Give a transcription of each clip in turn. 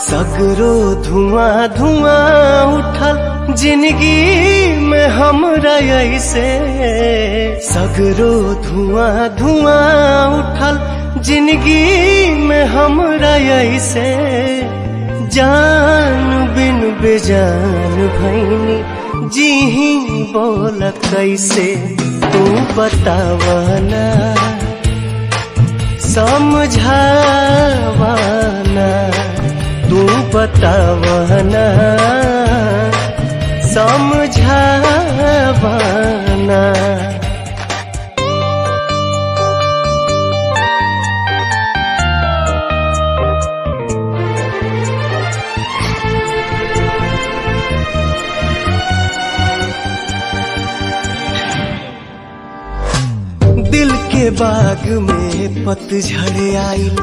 सगरो धुआं धुआं उठल जिंदगी में हमरा ऐसे, सगरो धुआं धुआं उठल जिंदगी में हमरा ऐसे। जान बिन बेजान भैनी जी ही बोल कैसे, तू बतावना समझावना, तू बतावना समझावना। दिल के बाग में पतझड़ आइल,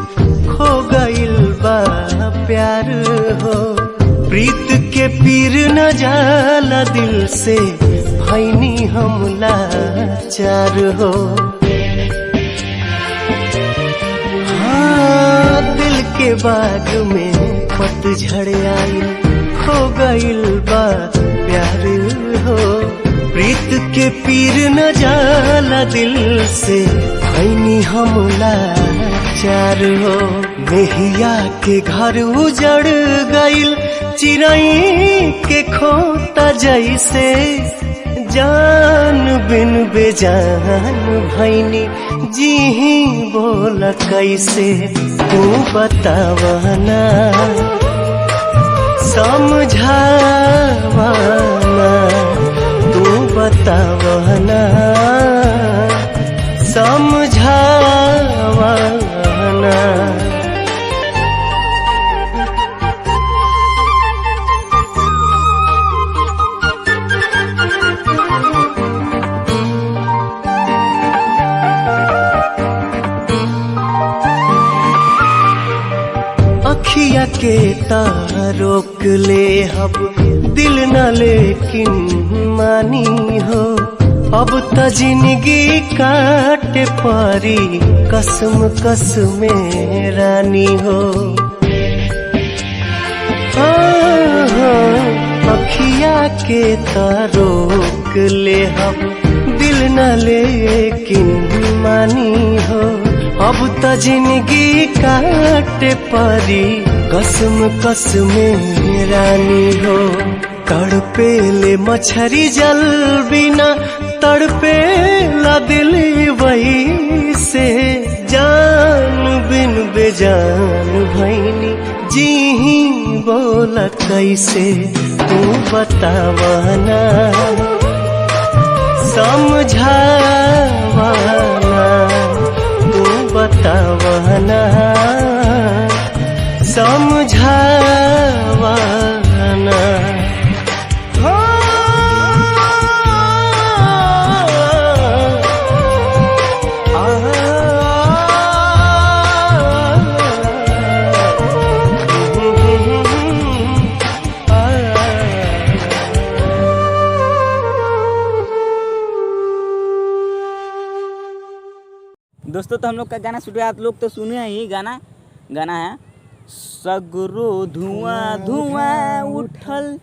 खो गइल बा प्यार हो। प्रीत के पीर न जाला दिल से, भैनी हमला चार हो। हाँ, दिल के बाग में पतझड़ आइल, खो गइल बा प्यार हो। प्रीत के पीर न जाला दिल से, भैनी हमला चार हो। मेहिया के घर उजड़ गइल, चिरई के खोता जैसे। जान बिन बेजान भैनी जी ही बोल कैसे, तू बतावना समझावना, तू बतावना समझावना। अखिया के तारोक ले अब दिल न लेकिन मानी हो। अब त जिंदगी काटे पारी कसम कसम रानी हो। अखिया के तारोक ले अब दिल न लेकिन मानी हो। अब त जिंदगी काटे परी कसम कसम रानी हो। तड़पे ले मछरी जल बिना, तड़पे ला दिल वही से। जान बिन बेजान भैनी जी ही बोल कैसे, तू बतावना समझावना, तू बतावना समझावना। दोस्तों, तो हम लोग का गाना सुन रहे, आप लोग तो सुने ही गाना है सगरो धुआं धुआं उठल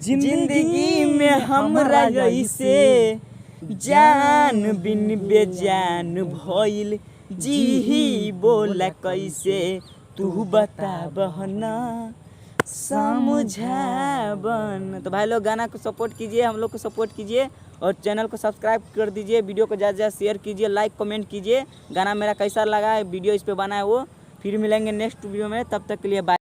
जिंदगी में हमरा ऐसे। जान बिन बेजान भइल जी ही बोला कैसे, तू बतावना समझावन। तो भाई लोग गाना को सपोर्ट कीजिए, हम लोग को सपोर्ट कीजिए और चैनल को सब्सक्राइब कर दीजिए। वीडियो को ज़्यादा से ज़्यादा शेयर कीजिए, लाइक कमेंट कीजिए। गाना मेरा कैसा लगा है, वीडियो इस पे बना है वो। फिर मिलेंगे नेक्स्ट वीडियो में, तब तक के लिए बाय।